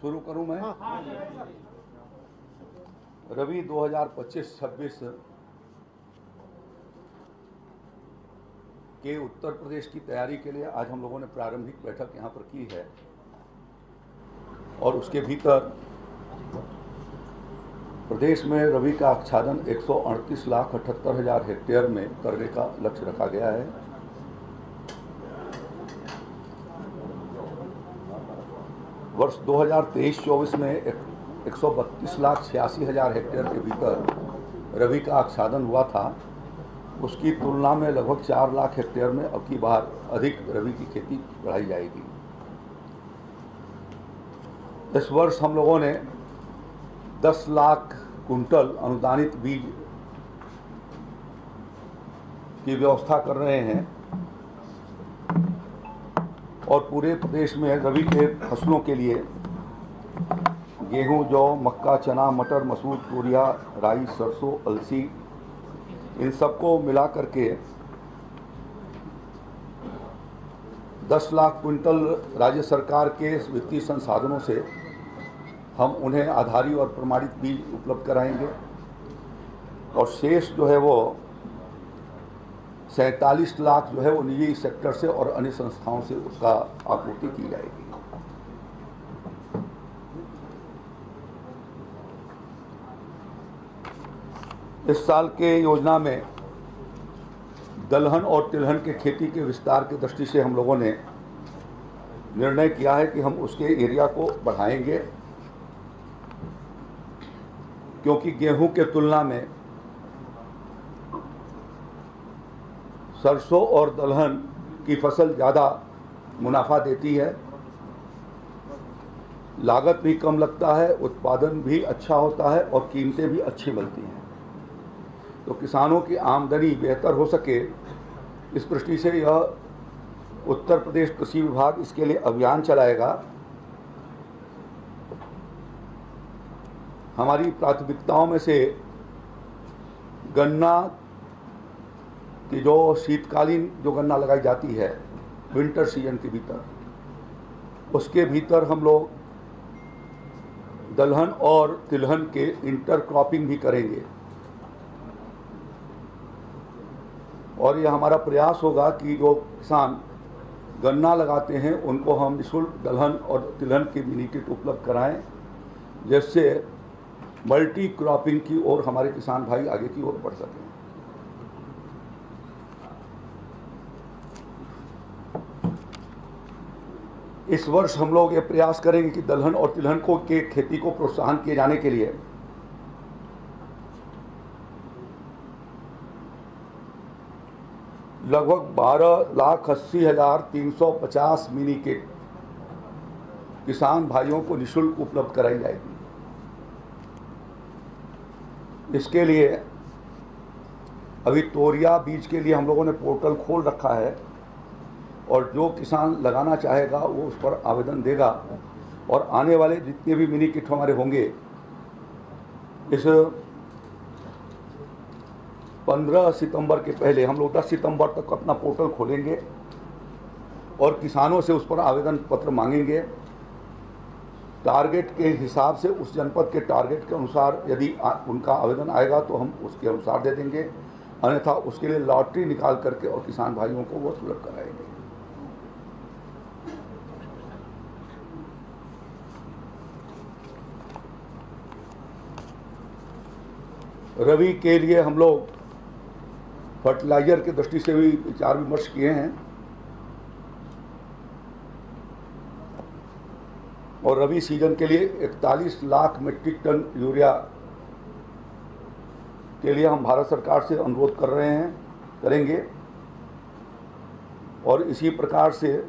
शुरू करूं मैं? रबी 2025-26 के उत्तर प्रदेश की तैयारी के लिए आज हम लोगों ने प्रारंभिक बैठक यहाँ पर की है और उसके भीतर प्रदेश में रबी का आच्छादन 138,78,000 हेक्टेयर में करने का लक्ष्य रखा गया है। वर्ष 2023-24 में 132,86,000 हेक्टेयर के भीतर रबी का आच्छादन हुआ था। उसकी तुलना में लगभग 4 लाख हेक्टेयर में अब की बार अधिक रबी की खेती बढ़ाई जाएगी। इस वर्ष हम लोगों ने 10 लाख कुंटल अनुदानित बीज की व्यवस्था कर रहे हैं और पूरे प्रदेश में रबी के फसलों के लिए गेहूं, जौ, मक्का, चना, मटर, मसूर, तूरिया, राई, सरसों, अलसी, इन सबको मिला करके 10 लाख क्विंटल राज्य सरकार के वित्तीय संसाधनों से हम उन्हें आधारी और प्रमाणित बीज उपलब्ध कराएंगे और शेष जो है वो 47 लाख जो है वो निजी सेक्टर से और अन्य संस्थाओं से उसका आपूर्ति की जाएगी। इस साल के योजना में दलहन और तिलहन के खेती के विस्तार की दृष्टि से हम लोगों ने निर्णय किया है कि हम उसके एरिया को बढ़ाएंगे, क्योंकि गेहूं के तुलना में सरसों और दलहन की फसल ज़्यादा मुनाफा देती है, लागत भी कम लगता है, उत्पादन भी अच्छा होता है और कीमतें भी अच्छी मिलती हैं। तो किसानों की आमदनी बेहतर हो सके, इस दृष्टि से यह उत्तर प्रदेश कृषि विभाग इसके लिए अभियान चलाएगा। हमारी प्राथमिकताओं में से गन्ना की जो शीतकालीन जो गन्ना लगाई जाती है विंटर सीजन के भीतर, उसके भीतर हम लोग दलहन और तिलहन के इंटर क्रॉपिंग भी करेंगे और यह हमारा प्रयास होगा कि जो किसान गन्ना लगाते हैं उनको हम निःशुल्क दलहन और तिलहन के मिनी किट उपलब्ध कराएं, जिससे मल्टी क्रॉपिंग की ओर हमारे किसान भाई आगे की ओर बढ़ सकें। इस वर्ष हम लोग ये प्रयास करेंगे कि दलहन और तिलहन को के खेती को प्रोत्साहन किए जाने के लिए लगभग 12,80,350 मिनी किट किसान भाइयों को निःशुल्क उपलब्ध कराई जाएगी। इसके लिए अभी तोरिया बीज के लिए हम लोगों ने पोर्टल खोल रखा है और जो किसान लगाना चाहेगा वो उस पर आवेदन देगा और आने वाले जितने भी मिनी किट हमारे होंगे, इस 15 सितंबर के पहले हम लोग 10 सितंबर तक अपना पोर्टल खोलेंगे और किसानों से उस पर आवेदन पत्र मांगेंगे। टारगेट के हिसाब से उस जनपद के टारगेट के अनुसार यदि उनका आवेदन आएगा तो हम उसके अनुसार दे देंगे, अन्यथा उसके लिए लॉटरी निकाल करके और किसान भाइयों को वो सुलभ कराएंगे। रबी के लिए हम लोग फर्टिलाइजर की दृष्टि से भी विचार विमर्श किए हैं और रबी सीजन के लिए 41 लाख मीट्रिक टन यूरिया के लिए हम भारत सरकार से अनुरोध कर रहे हैं, करेंगे और इसी प्रकार से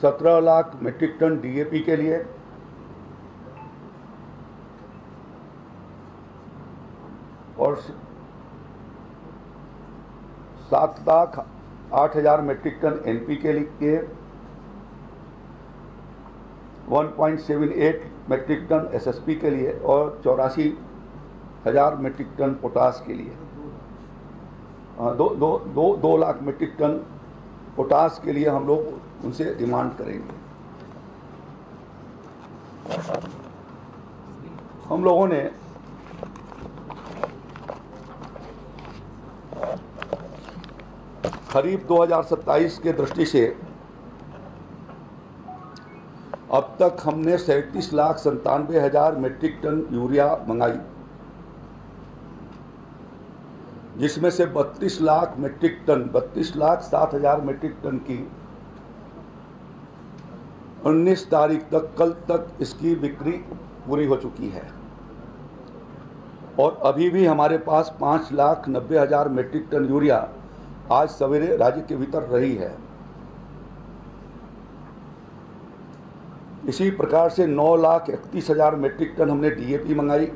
17 लाख मीट्रिक टन डीएपी के लिए और 7,08,000 मीट्रिक टन एनपी के लिए 1.78 मीट्रिक टन एसएसपी के लिए और 84,000 मीट्रिक टन पोटास के लिए, 2 लाख मीट्रिक टन पोटास के लिए हम लोग उनसे डिमांड करेंगे। हम लोगों ने खरीफ 2027 के दृष्टि से अब तक हमने 37,97,000 मेट्रिक टन यूरिया मंगाई, जिसमें से 32 lakh metric ton 32,07,000 metric ton की 19 तारीख तक, कल तक इसकी बिक्री पूरी हो चुकी है। और अभी भी हमारे पास 5,90,000 मेट्रिक टन यूरिया आज सवेरे राज्य के भीतर रही है। इसी प्रकार से 9,31,000 मेट्रिक टन हमने डीएपी मंगाई,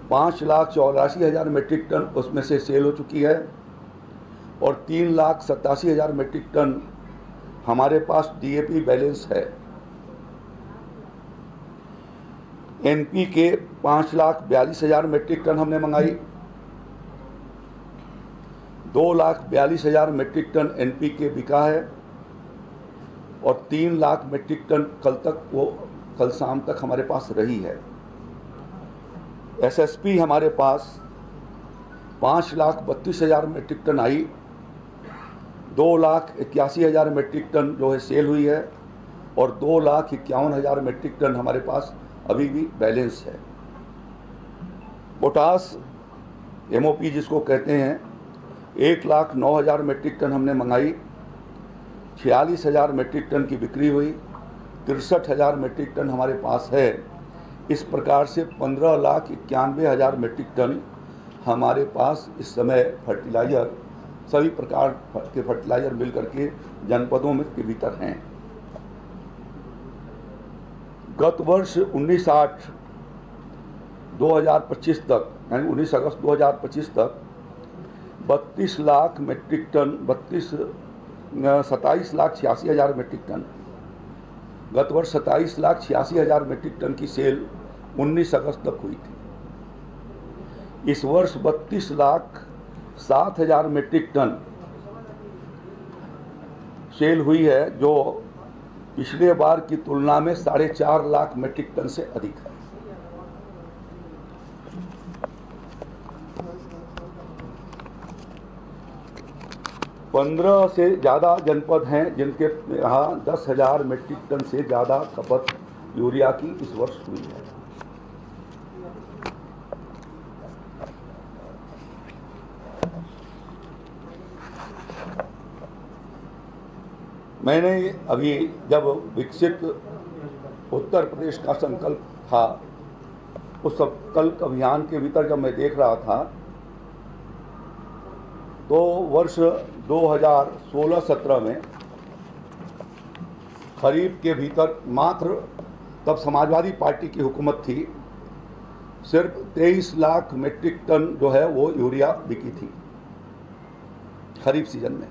5,84,000 मेट्रिक टन उसमें से सेल हो चुकी है और 3,87,000 मेट्रिक टन हमारे पास डीएपी बैलेंस है। एनपीके 5,42,000 मेट्रिक टन हमने मंगाई, 2,42,000 मेट्रिक टन एनपीके बिका है और 3 लाख मेट्रिक टन कल शाम तक हमारे पास रही है। एसएसपी हमारे पास 5,32,000 मेट्रिक टन आई, 2,81,000 मेट्रिक टन जो है सेल हुई है और 2,51,000 मेट्रिक टन हमारे पास अभी भी बैलेंस है। पोटास एमओपी जिसको कहते हैं 1,09,000 मेट्रिक टन हमने मंगाई, 46,000 मेट्रिक टन की बिक्री हुई, 63,000 मेट्रिक टन हमारे पास है। इस प्रकार से 15,91,000 मेट्रिक टन हमारे पास इस समय फर्टिलाइज़र, सभी प्रकार के फर्टिलाइज़र मिलकर के जनपदों में के भीतर हैं। गत वर्ष 19/8/2025 तक, यानी 19 अगस्त 2025 तक 32 lakh metric ton 27,86,000 metric ton, गत वर्ष 27,86,000 मेट्रिक टन की सेल 19 अगस्त तक हुई थी। इस वर्ष 32,07,000 मेट्रिक टन सेल हुई है, जो पिछले बार की तुलना में 4.5 लाख मेट्रिक टन से अधिक है। पंद्रह से ज़्यादा जनपद हैं जिनके यहाँ 10,000 मेट्रिक टन से ज़्यादा खपत यूरिया की इस वर्ष हुई है। मैंने अभी जब विकसित उत्तर प्रदेश का संकल्प था, उस संकल्प अभियान के भीतर जब मैं देख रहा था तो वर्ष 2016-17 में खरीफ के भीतर मात्र, तब समाजवादी पार्टी की हुकूमत थी, सिर्फ 23 लाख मेट्रिक टन जो है वो यूरिया बिकी थी खरीफ सीजन में,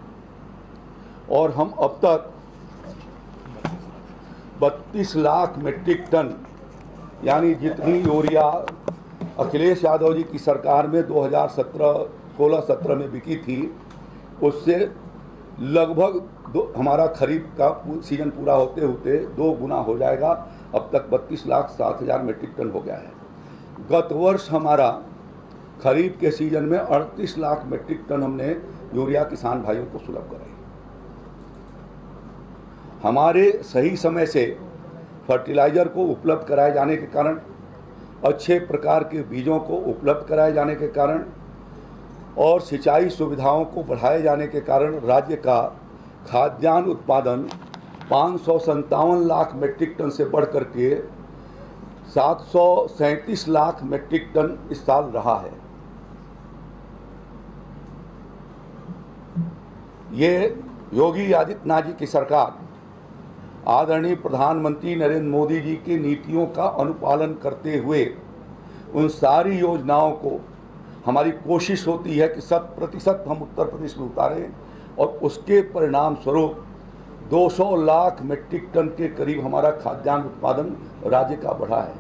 और हम अब तक 32 लाख मेट्रिक टन, यानी जितनी यूरिया अखिलेश यादव जी की सरकार में 2016-17 में बिकी थी, उससे लगभग हमारा खरीफ का सीजन पूरा होते होते 2 गुना हो जाएगा। अब तक 32,07,000 मेट्रिक टन हो गया है। गत वर्ष हमारा खरीफ के सीजन में 38 लाख मेट्रिक टन हमने यूरिया किसान भाइयों को सुलभ कराई। हमारे सही समय से फर्टिलाइज़र को उपलब्ध कराए जाने के कारण, अच्छे प्रकार के बीजों को उपलब्ध कराए जाने के कारण और सिंचाई सुविधाओं को बढ़ाए जाने के कारण राज्य का खाद्यान्न उत्पादन 557 लाख मेट्रिक टन से बढ़ करके 737 लाख मेट्रिक टन इस साल रहा है। ये योगी आदित्यनाथ जी की सरकार, आदरणीय प्रधानमंत्री नरेंद्र मोदी जी की नीतियों का अनुपालन करते हुए उन सारी योजनाओं को, हमारी कोशिश होती है कि 100% हम उत्तर प्रदेश में उतारें, और उसके परिणाम स्वरूप 200 लाख मेट्रिक टन के करीब हमारा खाद्यान्न उत्पादन राज्य का बढ़ा है।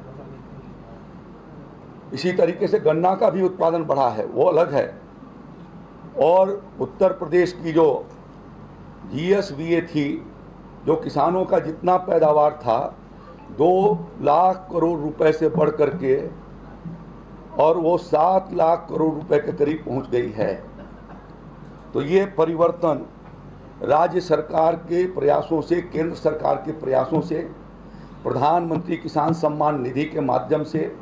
इसी तरीके से गन्ना का भी उत्पादन बढ़ा है, वो अलग है। और उत्तर प्रदेश की जो GSVA थी, जो किसानों का जितना पैदावार था 2 लाख करोड़ रुपए से बढ़ करके और वो 7 लाख करोड़ रुपए के करीब पहुंच गई है। तो ये परिवर्तन राज्य सरकार के प्रयासों से, केंद्र सरकार के प्रयासों से, प्रधानमंत्री किसान सम्मान निधि के माध्यम से,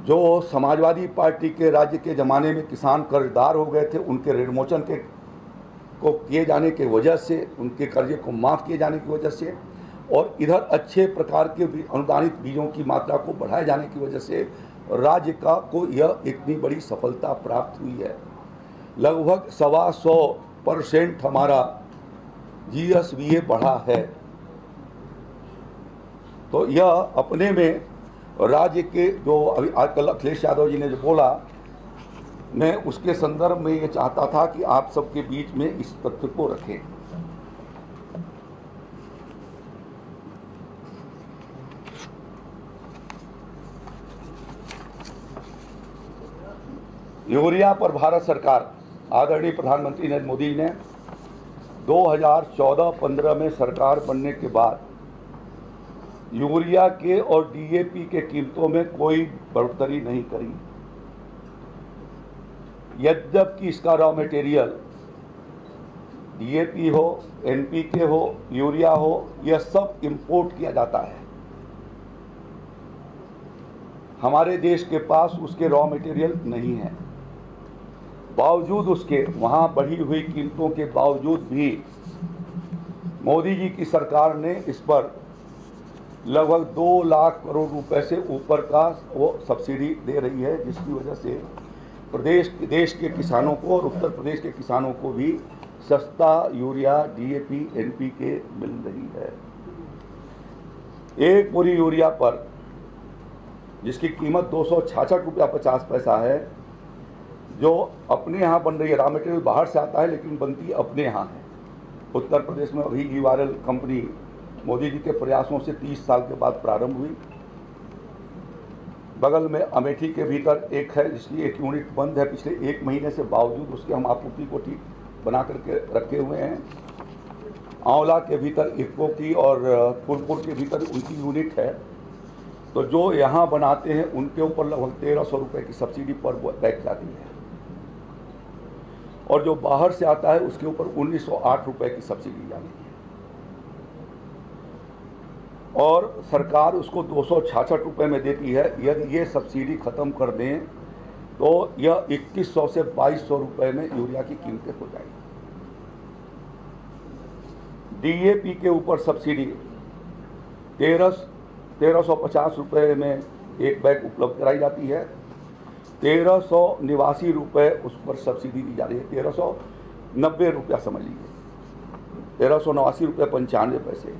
जो समाजवादी पार्टी के राज्य के ज़माने में किसान कर्जदार हो गए थे उनके ऋणमोचन को किए जाने की वजह से, उनके कर्जे को माफ़ किए जाने की वजह से, और इधर अच्छे प्रकार के अनुदानित बीजों की मात्रा को बढ़ाए जाने की वजह से राज्य को यह इतनी बड़ी सफलता प्राप्त हुई है। लगभग 125% हमारा GSVA बढ़ा है। तो यह अपने में राज्य के, जो अभी आजकल अखिलेश यादव जी ने जो बोला, मैं उसके संदर्भ में ये चाहता था कि आप सबके बीच में इस तथ्य को रखें। यूरिया पर भारत सरकार, आदरणीय प्रधानमंत्री नरेंद्र मोदी जी ने 2014-15 में सरकार बनने के बाद यूरिया के और DAP के कीमतों में कोई बढ़ोतरी नहीं करी। यद्यपि इसका रॉ मटेरियल DAP हो, NPK हो, यूरिया हो, यह सब इंपोर्ट किया जाता है। हमारे देश के पास उसके रॉ मटेरियल नहीं है। बावजूद उसके, वहाँ बढ़ी हुई कीमतों के बावजूद भी मोदी जी की सरकार ने इस पर लगभग 2 लाख करोड़ रुपए से ऊपर का वो सब्सिडी दे रही है, जिसकी वजह से देश के किसानों को और उत्तर प्रदेश के किसानों को भी सस्ता यूरिया, DAP, NPK मिल रही है। एक बोरी यूरिया पर, जिसकी कीमत 266 रुपया 50 पैसा है, जो अपने यहाँ बन रही है, रॉ मटेरियल बाहर से आता है लेकिन बनती अपने यहाँ है। उत्तर प्रदेश में अभी GYRL कंपनी मोदी जी के प्रयासों से 30 साल के बाद प्रारंभ हुई। बगल में अमेठी के भीतर एक है, जिसकी एक यूनिट बंद है पिछले 1 महीने से, बावजूद उसके हम आपूर्ति को ठीक बना करके रखे हुए हैं। आंवला के भीतर इफ्को की और फूलपुर के भीतर उनकी यूनिट है। तो जो यहाँ बनाते हैं उनके ऊपर लगभग 1300 रुपये की सब्सिडी पर बैग जाती है, और जो बाहर से आता है उसके ऊपर 1908 रुपये की सब्सिडी जाती है, और सरकार उसको 266 रुपये में देती है। यदि ये सब्सिडी खत्म कर दें तो यह 2100 से 2200 रुपये में यूरिया की कीमतें हो जाएगी। DAP के ऊपर सब्सिडी 1350 रुपये में एक बैग उपलब्ध कराई जाती है। 1389 रुपये उस पर सब्सिडी दी जा रही है। 1390 रुपया समझ लीजिए, 1389 रुपये 95 पैसे।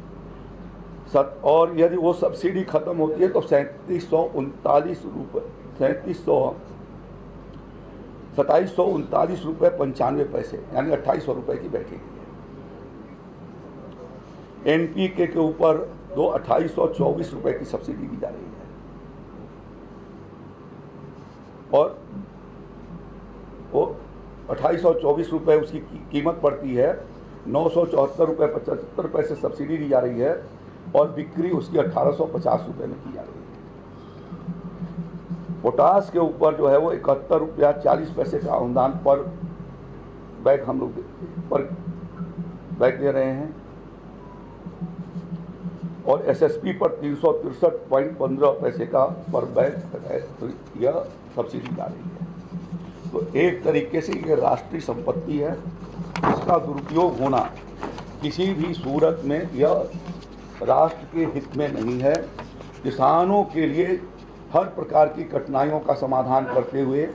और यदि वो सब्सिडी खत्म होती है तो 2739 रुपये 2739 रुपये 95 पैसे, यानी 2800 रुपये की बैठेगी। NPK के ऊपर 2824 रुपये की सब्सिडी दी जा रही है, और वो 2824 रुपये उसकी कीमत पड़ती है। 974 रुपये 75 पैसे सब्सिडी दी जा रही है, और बिक्री उसकी 1850 रुपये में की जा रही है। पोटास के ऊपर जो है वो 71 रुपया 40 पैसे का अनुदान पर बैग हम लोग पर बैग दे रहे हैं, और SSP पर 363.15 पैसे का पर बैग यह सब्सिडी जा रही है। तो एक तरीके से ये राष्ट्रीय संपत्ति है, इसका दुरुपयोग होना किसी भी सूरत में यह राष्ट्र के हित में नहीं है। किसानों के लिए हर प्रकार की कठिनाइयों का समाधान करते हुए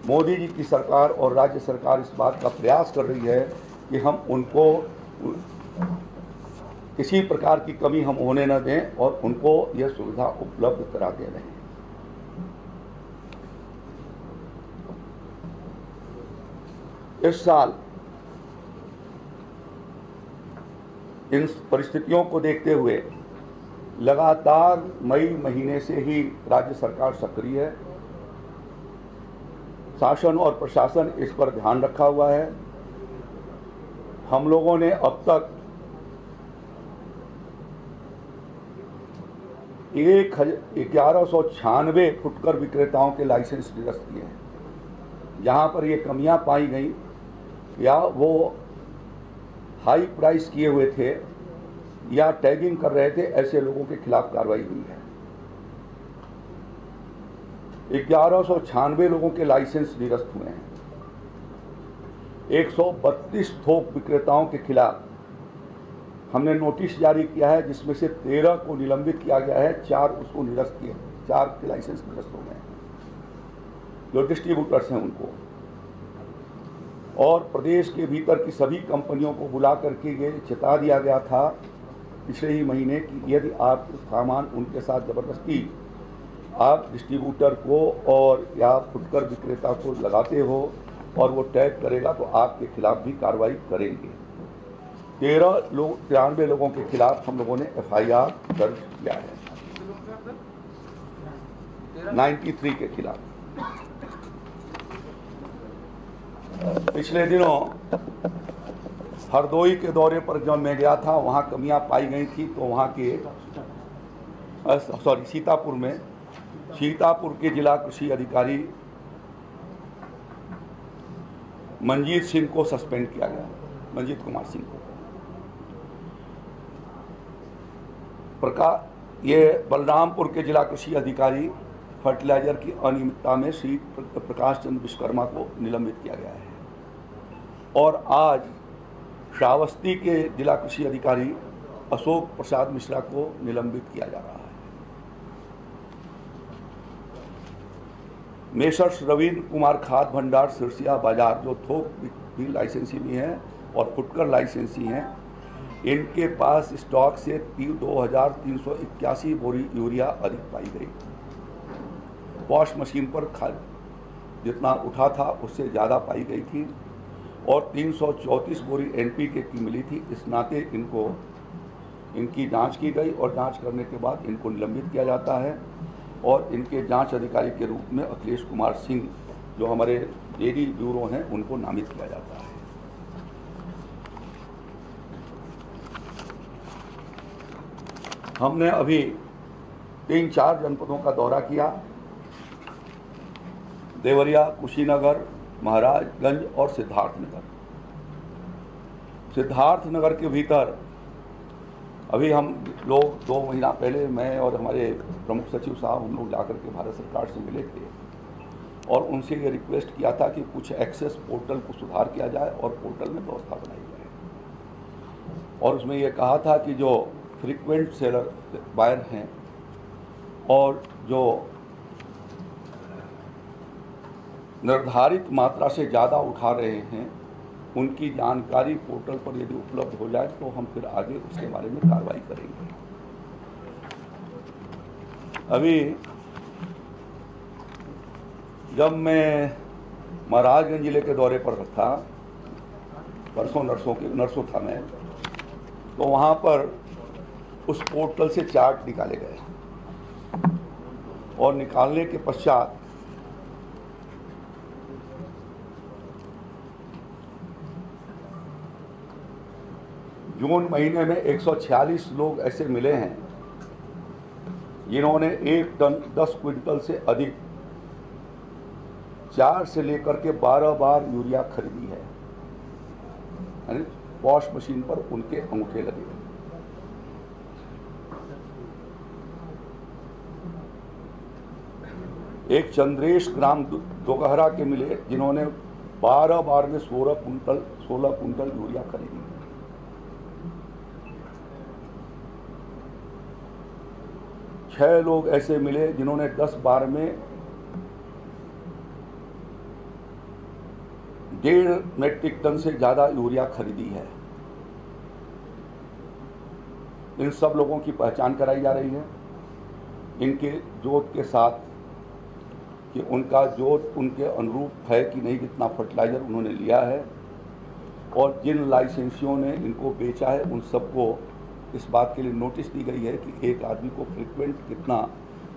मोदी जी की सरकार और राज्य सरकार इस बात का प्रयास कर रही है कि हम उनको किसी प्रकार की कमी हम होने न दें और उनको यह सुविधा उपलब्ध करा दे रहे हैं। इस साल इन परिस्थितियों को देखते हुए लगातार मई महीने से ही राज्य सरकार सक्रिय है। शासन और प्रशासन इस पर ध्यान रखा हुआ है। हम लोगों ने अब तक 1196 फुटकर विक्रेताओं के लाइसेंस निरस्त किए हैं। जहाँ पर ये कमियां पाई गई या वो हाई प्राइस किए हुए थे या टैगिंग कर रहे थे, ऐसे लोगों के खिलाफ कार्रवाई हुई है। 1196 लोगों के लाइसेंस निरस्त हुए हैं। 132 थोक विक्रेताओं के खिलाफ हमने नोटिस जारी किया है, जिसमें से 13 को निलंबित किया गया है, 4 उसको निरस्त किए, 4 के लाइसेंस निरस्त हो गए हैं, जो डिस्ट्रीब्यूटर्स हैं उनको। और प्रदेश के भीतर की सभी कंपनियों को बुला करके ये चेता दिया गया था पिछले ही महीने कि यदि आप सामान उनके साथ ज़बरदस्ती आप डिस्ट्रीब्यूटर को और या फुटकर विक्रेता को लगाते हो और वो टैग करेगा तो आपके खिलाफ भी कार्रवाई करेंगे। 93 लोगों के खिलाफ हम लोगों ने FIR दर्ज किया है, 93 के खिलाफ। पिछले दिनों हरदोई के दौरे पर जब मैं गया था, वहाँ कमियां पाई गई थी, तो वहाँ के सीतापुर के जिला कृषि अधिकारी मंजीत सिंह को सस्पेंड किया गया, मंजीत कुमार सिंह को। ये बलरामपुर के जिला कृषि अधिकारी फर्टिलाइजर की अनियमितता में श्री प्रकाश चंद्र विश्वकर्मा को निलंबित किया गया है। और आज श्रावस्ती के जिला कृषि अधिकारी अशोक प्रसाद मिश्रा को निलंबित किया जा रहा है। मेसर्स रविंद्र कुमार खाद भंडार सिरसिया बाजार, जो थोक भी लाइसेंसी भी हैं और फुटकर लाइसेंसी हैं, इनके पास स्टॉक से 2381 बोरी यूरिया अधिक पाई गई। पॉश मशीन पर खाद जितना उठा था उससे ज़्यादा पाई गई थी और 334 बोरी NPK की मिली थी। इस नाते इनकी जांच की गई और जांच करने के बाद इनको निलंबित किया जाता है और इनके जांच अधिकारी के रूप में अखिलेश कुमार सिंह, जो हमारे डेयरी ब्यूरो हैं, उनको नामित किया जाता है। हमने अभी 3-4 जनपदों का दौरा किया, देवरिया, कुशीनगर, महाराजगंज और सिद्धार्थनगर। सिद्धार्थनगर के भीतर अभी हम लोग 2 महीना पहले मैं और हमारे प्रमुख सचिव साहब हम लोग जाकर के भारत सरकार से मिले थे और उनसे ये रिक्वेस्ट किया था कि कुछ एक्सेस पोर्टल को सुधार किया जाए और पोर्टल में व्यवस्था बनाई जाए। और उसमें ये कहा था कि जो फ्रीक्वेंट सेलर बायर हैं और जो निर्धारित मात्रा से ज़्यादा उठा रहे हैं, उनकी जानकारी पोर्टल पर यदि उपलब्ध हो जाए तो हम फिर आगे उसके बारे में कार्रवाई करेंगे। अभी जब मैं महाराजगंज जिले के दौरे पर था, परसों नरसों था मैं, तो वहाँ पर उस पोर्टल से चार्ट निकाले गए और निकालने के पश्चात जून महीने में 146 लोग ऐसे मिले हैं जिन्होंने 1 टन 10 क्विंटल से अधिक 4 से लेकर के 12 बार यूरिया खरीदी है। यानी पॉश मशीन पर उनके अंगूठे लगे। एक चंद्रेश ग्राम दोगहरा के मिले जिन्होंने 12 बार में 16 कुंटल यूरिया खरीदी। छह लोग ऐसे मिले जिन्होंने 10 बार में 1.5 मेट्रिक टन से ज़्यादा यूरिया खरीदी है। इन सब लोगों की पहचान कराई जा रही है, इनके जोत के साथ कि उनका जोत उनके अनुरूप है कि नहीं, जितना फर्टिलाइज़र उन्होंने लिया है, और जिन लाइसेंसियों ने इनको बेचा है उन सबको इस बात के लिए नोटिस दी गई है कि एक आदमी को फ्रीक्वेंट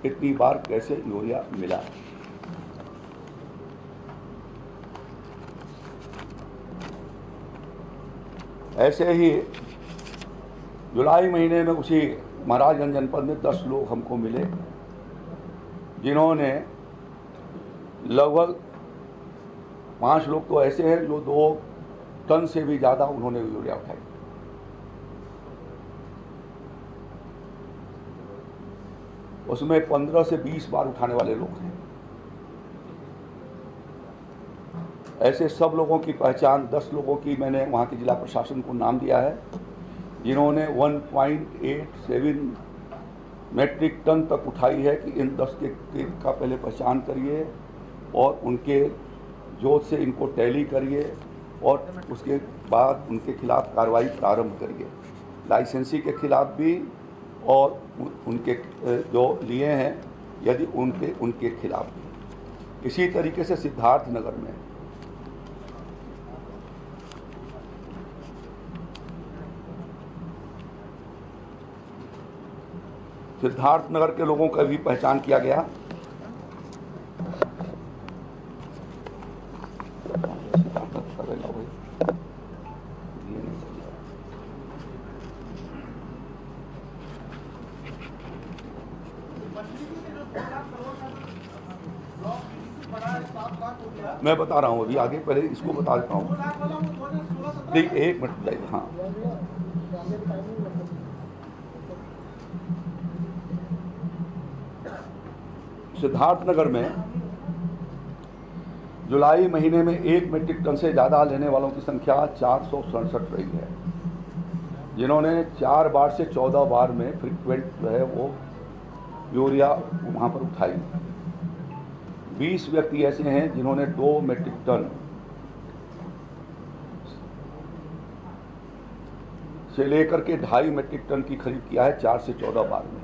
कितनी बार कैसे यूरिया मिला है। ऐसे ही जुलाई महीने में उसी महाराजगंज जनपद में 10 लोग हमको मिले जिन्होंने लगभग 5 लोग तो ऐसे हैं जो 2 टन से भी ज़्यादा उन्होंने यूरिया उठाई। उसमें 15 से 20 बार उठाने वाले लोग हैं। ऐसे सब लोगों की पहचान 10 लोगों की मैंने वहाँ के जिला प्रशासन को नाम दिया है जिन्होंने 1.87 मेट्रिक टन तक उठाई है कि इन 10 के का पहले पहचान करिए और उनके जोत से इनको टैली करिए और उसके बाद उनके खिलाफ कार्रवाई प्रारंभ करिए, लाइसेंसी के खिलाफ भी और उनके जो लिए हैं यदि उनके खिलाफ भी। इसी तरीके से सिद्धार्थनगर में के लोगों का भी पहचान किया गया। मैं बता रहा हूँ अभी आगे, पहले इसको बता देता हूँ। नहीं, 1 मिनट बताइए। हाँ, सिद्धार्थनगर में जुलाई महीने में 1 मीट्रिक टन से ज़्यादा लेने वालों की संख्या 467 रही है, जिन्होंने 4 बार से 14 बार में फ्रिक्वेंट जो है वो यूरिया वहाँ पर उठाई। 20 व्यक्ति ऐसे हैं जिन्होंने 2 मीट्रिक टन से लेकर के 2.5 मीट्रिक टन की खरीद किया है 4 से 14 बार में।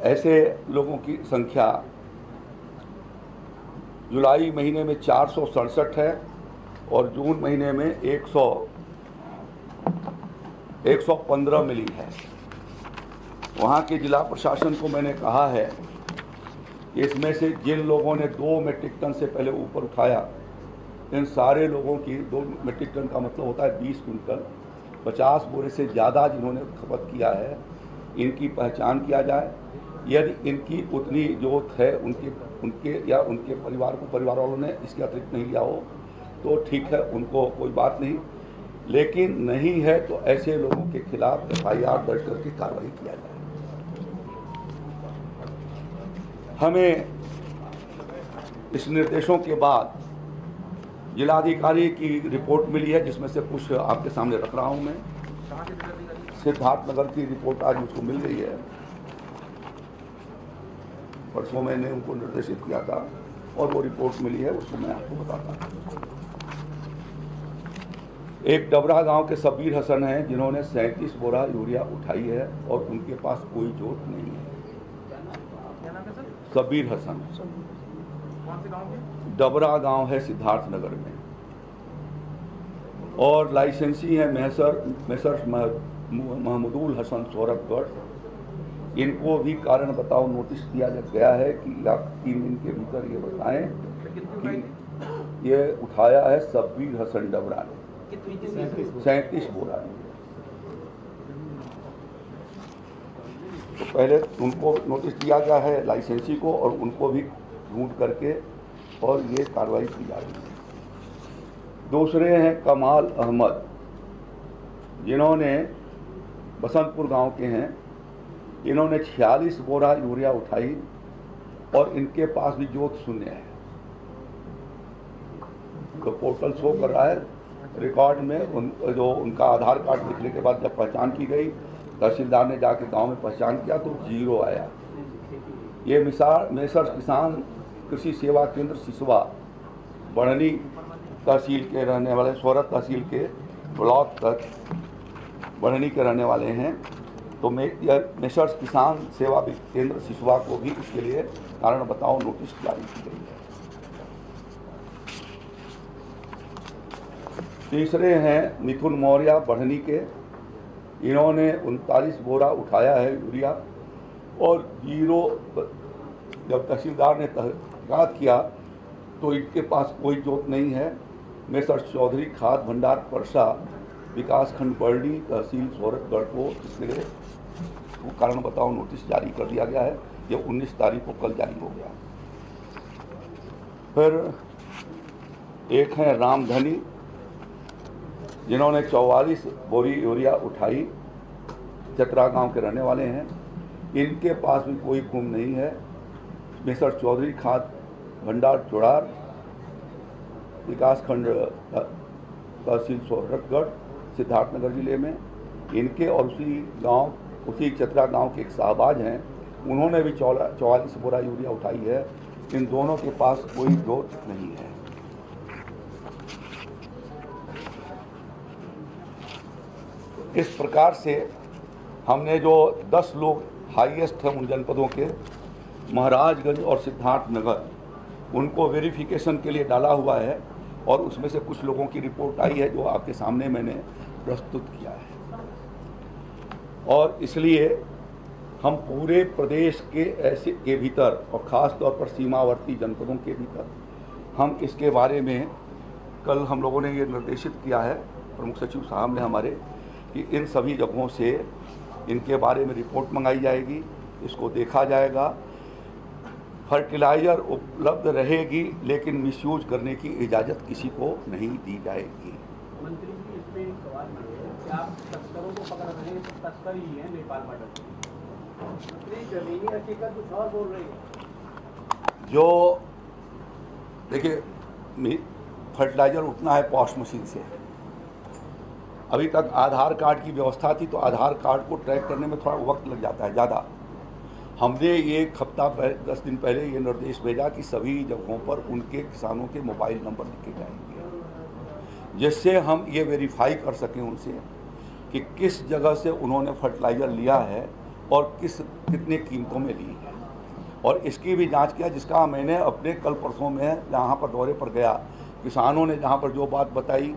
ऐसे लोगों की संख्या जुलाई महीने में 467 है और जून महीने में 115 मिली है। वहाँ के जिला प्रशासन को मैंने कहा है कि इसमें से जिन लोगों ने 2 मीट्रिक टन से पहले ऊपर उठाया, इन सारे लोगों की 2 मीट्रिक टन का मतलब होता है 20 कुंटल, 50 बोरे से ज़्यादा जिन्होंने खपत किया है, इनकी पहचान किया जाए। यदि इनकी उतनी ज़रूरत है उनके या उनके परिवार वालों ने इसके अतिरिक्त नहीं लिया हो तो ठीक है, उनको कोई बात नहीं, लेकिन नहीं है तो ऐसे लोगों के खिलाफ FIR दर्ज करके कार्रवाई किया जाए। हमें इस निर्देशों के बाद जिलाधिकारी की रिपोर्ट मिली है, जिसमें से कुछ आपके सामने रख रहा हूं मैं। सिद्धार्थनगर की रिपोर्ट आज मुझको मिल गई है, परसों मैंने उनको निर्देशित किया था और वो रिपोर्ट मिली है, उसको मैं आपको बताता हूँ। एक डबरा गांव के सबीर हसन हैं जिन्होंने 37 बोरा यूरिया उठाई है और उनके पास कोई जोत नहीं है। सबीर हसन, डबरा गांव है सिद्धार्थनगर में, और लाइसेंसी है मेसर महमूदुल हसन सौरभगढ़। इनको भी कारण बताओ नोटिस दिया गया है कि आप 3 दिन के भीतर ये बताएं कि ये उठाया है सबीर हसन डबरा ने 37 बोरा। तो पहले उनको नोटिस दिया गया है लाइसेंसी को, और उनको भी ढूंढ करके और ये कार्रवाई की जा रही है। दूसरे हैं कमाल अहमद, जिन्होंने बसंतपुर गांव के हैं। इन्होंने 46 बोरा यूरिया उठाई और इनके पास भी जोत शून्य है। तो पोर्टल शो कर रहा है रिकॉर्ड में जो उनका आधार कार्ड लिखने के बाद जब पहचान की गई, तहसीलदार ने जाके गांव में पहचान किया तो 0 आया। ये मेसर किसान कृषि सेवा केंद्र सिसवा बढ़नी तहसील के रहने वाले, सोरठ तहसील के ब्लॉक तक बढ़नी के रहने वाले हैं। तो मेसर किसान सेवा केंद्र सिसवा को भी इसके लिए कारण बताओ नोटिस जारी की गई है। तीसरे हैं मिथुन मौर्य बढ़नी के। इन्होंने 39 बोरा उठाया है यूरिया और 0 जब तहसीलदार ने तहकीकात किया तो इनके पास कोई जोत नहीं है। मेसर चौधरी खाद भंडार परसा विकासखंड बर्डी तहसील सोहरतगढ़ को इसके लिए वो कारण बताओ नोटिस जारी कर दिया गया है। ये 19 तारीख को कल जारी हो गया। फिर एक हैं रामधनी, जिन्होंने 44 बोरी यूरिया उठाई, चतरा गांव के रहने वाले हैं। इनके पास भी कोई गुम नहीं है। मिस्टर चौधरी खाद भंडार चुड़ार, विकासखंड तहसील सोहरतगढ़, सिद्धार्थनगर जिले में, इनके और उसी चतरा गांव के एक शाहबाज हैं, उन्होंने भी 44 बोरा यूरिया उठाई है। इन दोनों के पास कोई दोष नहीं है। इस प्रकार से हमने जो 10 लोग हाईएस्ट हैं उन जनपदों के, महाराजगंज और सिद्धार्थनगर, उनको वेरिफिकेशन के लिए डाला हुआ है और उसमें से कुछ लोगों की रिपोर्ट आई है जो आपके सामने मैंने प्रस्तुत किया है। और इसलिए हम पूरे प्रदेश के ऐसे के भीतर और ख़ास तौर पर सीमावर्ती जनपदों के भीतर हम इसके बारे में कल हम लोगों ने ये निर्देशित किया है, प्रमुख सचिव साहब ने हमारे, कि इन सभी जगहों से इनके बारे में रिपोर्ट मंगाई जाएगी, इसको देखा जाएगा। फर्टिलाइज़र उपलब्ध रहेगी लेकिन मिसयूज करने की इजाज़त किसी को नहीं दी जाएगी। मंत्री जी, इसमें एक सवाल ये है कि आप तस्करों को पकड़ रहे हैं, तो तस्कर ही हैं नेपाल बॉर्डर पे। मंत्री, जमीनी हकीकत कुछ और बोल रही है। जो देखिए, फर्टिलाइज़र उठना है पॉश मशीन से। अभी तक आधार कार्ड की व्यवस्था थी तो आधार कार्ड को ट्रैक करने में थोड़ा वक्त लग जाता है ज़्यादा। हमने ये हफ्ता 10 दिन पहले ये निर्देश भेजा कि सभी जगहों पर उनके किसानों के मोबाइल नंबर लिखे जाएंगे, जिससे हम ये वेरीफाई कर सकें उनसे कि किस जगह से उन्होंने फर्टिलाइज़र लिया है और कितने कीमतों में ली है। और इसकी भी जांच किया, जिसका मैंने अपने कल परसों में जहाँ पर दौरे पर गया, किसानों ने जहाँ पर जो बात बताई,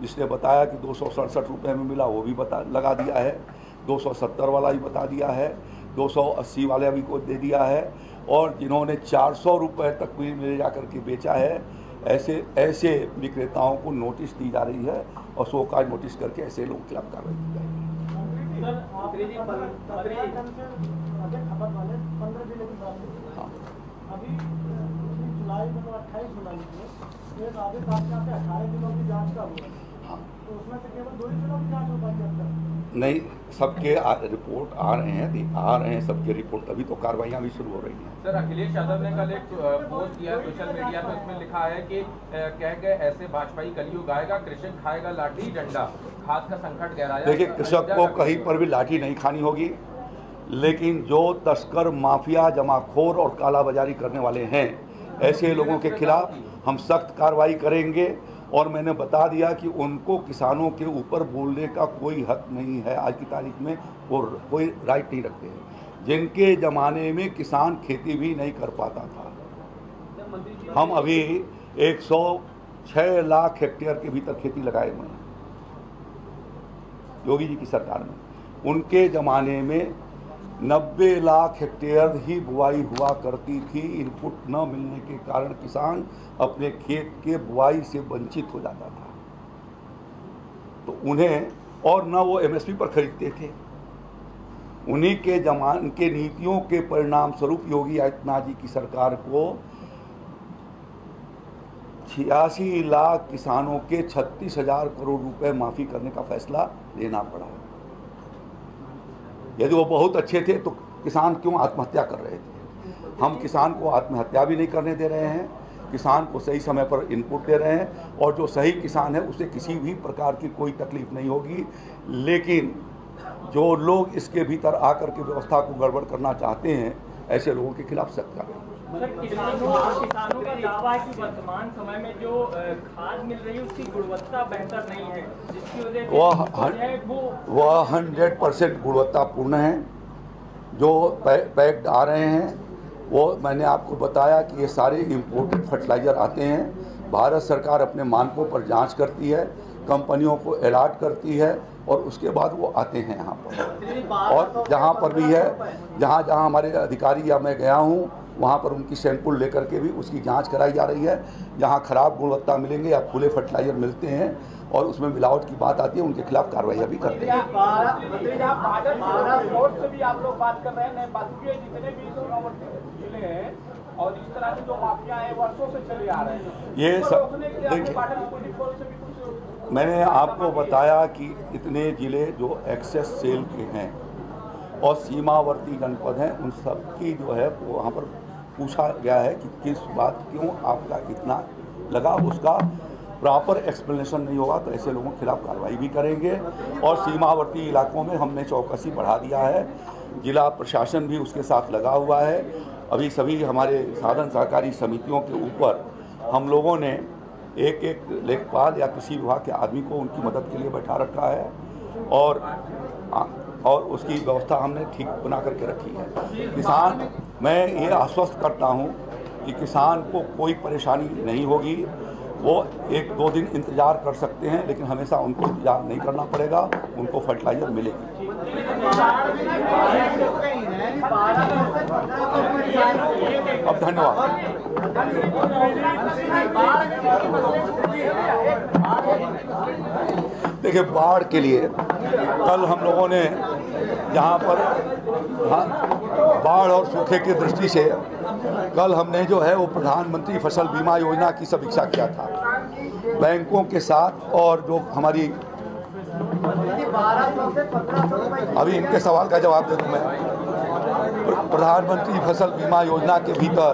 जिसने बताया कि 267 रुपये में मिला वो भी लगा दिया है, 270 वाला भी बता दिया है, 280 वाले भी को दे दिया है, और जिन्होंने 400 रुपये तक भी ले जा करके बेचा है, ऐसे विक्रेताओं को नोटिस दी जा रही है और शोकाज नोटिस करके ऐसे लोगों के खिलाफ कार्रवाई की जाएगी। अभी जुलाई में 28 जुलाई को एक आदेश आपके यहाँ पे 18 दिनों की जांच का हुआ, तो उसमें से केवल 2 ही दिनों की जांच हो पाई अब तक? नहीं, सबके रिपोर्ट आ रहे हैं सबके रिपोर्ट, तभी तो कार्रवाइयाँ भी शुरू हो रही हैं। सर, अखिलेश यादव ने कल एक पोस्ट किया सोशल मीडिया पर, उसमें लिखा है कि कह गए ऐसे भाजपाई कलयुग आएगा, कृषक खाएगा लाठी डंडा, खाद का संकट गहराया। देखिए, कृषक को कहीं पर भी लाठी नहीं खानी होगी, लेकिन जो तस्कर, माफिया, जमाखोर और कालाबाजारी करने वाले हैं, ऐसे लोगों के खिलाफ हम सख्त कार्रवाई करेंगे। और मैंने बता दिया कि उनको किसानों के ऊपर बोलने का कोई हक नहीं है, आज की तारीख में वो कोई राइट नहीं रखते हैं। जिनके ज़माने में किसान खेती भी नहीं कर पाता था, हम अभी 106 लाख हेक्टेयर के भीतर खेती लगाए हुए हैं योगी जी की सरकार में। उनके ज़माने में 90 लाख हेक्टेयर ही बुआई हुआ करती थी। इनपुट न मिलने के कारण किसान अपने खेत के बुआई से वंचित हो जाता था, तो उन्हें, और न वो एमएसपी पर खरीदते थे। उन्हीं के जमान के नीतियों के परिणाम स्वरूप योगी आदित्यनाथ जी की सरकार को 86 लाख किसानों के 36,000 करोड़ रुपए माफ़ी करने का फैसला लेना पड़ा। यदि वो बहुत अच्छे थे तो किसान क्यों आत्महत्या कर रहे थे? हम किसान को आत्महत्या भी नहीं करने दे रहे हैं, किसान को सही समय पर इनपुट दे रहे हैं, और जो सही किसान है उसे किसी भी प्रकार की कोई तकलीफ नहीं होगी। लेकिन जो लोग इसके भीतर आकर के व्यवस्था को गड़बड़ करना चाहते हैं, ऐसे लोगों के खिलाफ सख्त कार्रवाई। किसानों का दावा है कि वर्तमान समय में जो खाद मिल रही है उसकी गुणवत्ता बेहतर नहीं है, जिसकी वजह से वह 100% गुणवत्तापूर्ण है। जो पैक्ड आ रहे हैं वो मैंने आपको बताया कि ये सारे इम्पोर्टेड फर्टिलाइज़र आते हैं। भारत सरकार अपने मानकों पर जांच करती है, कंपनियों को अलर्ट करती है और उसके बाद वो आते हैं यहाँ पर। और जहाँ पर भी है, जहाँ जहाँ हमारे अधिकारी या मैं गया हूँ, वहाँ पर उनकी सैंपल लेकर के भी उसकी जांच कराई जा रही है। जहाँ खराब गुणवत्ता मिलेंगे या खुले फर्टिलाइजर मिलते हैं और उसमें मिलावट की बात आती है, उनके खिलाफ कार्रवाई भी करते हैं। से भी आप लोग बात कर रहे हैं, जितने भी जिले हैं और इस तरह के जो माफिया है वर्षों से चले आ रहे हैं, ये सब देखिए, मैंने आपको बताया कि इतने जिले जो एक्सेस सेल के हैं और सीमावर्ती जनपद हैं, उन सब की जो है वहाँ पर पूछा गया है कि किस बात क्यों आपका इतना लगा, उसका प्रॉपर एक्सप्लेनेशन नहीं होगा तो ऐसे लोगों के खिलाफ कार्रवाई भी करेंगे। और सीमावर्ती इलाकों में हमने चौकसी बढ़ा दिया है, जिला प्रशासन भी उसके साथ लगा हुआ है। अभी सभी हमारे साधन सहकारी समितियों के ऊपर हम लोगों ने एक एक लेखपाल या कृषि विभाग के आदमी को उनकी मदद के लिए बैठा रखा है और उसकी व्यवस्था हमने ठीक बना करके रखी है। किसान, मैं ये आश्वस्त करता हूँ कि किसान को कोई परेशानी नहीं होगी, वो 1-2 दिन इंतज़ार कर सकते हैं, लेकिन हमेशा उनको इंतज़ार नहीं करना पड़ेगा, उनको फर्टिलाइज़र मिलेगी। अब धन्यवाद। देखिए, बाढ़ के लिए कल हम लोगों ने यहाँ पर बाढ़ और सूखे की दृष्टि से कल हमने जो है वो प्रधानमंत्री फसल बीमा योजना की समीक्षा किया था बैंकों के साथ। और जो हमारी, अभी इनके सवाल का जवाब दे दूं मैं, प्रधानमंत्री फसल बीमा योजना के भीतर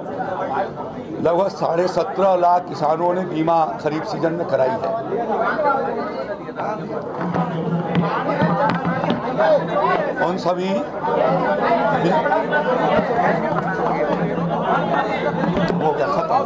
लगभग 17.5 लाख किसानों ने बीमा खरीफ सीजन में कराई है। उन सभी हो गया खत्म।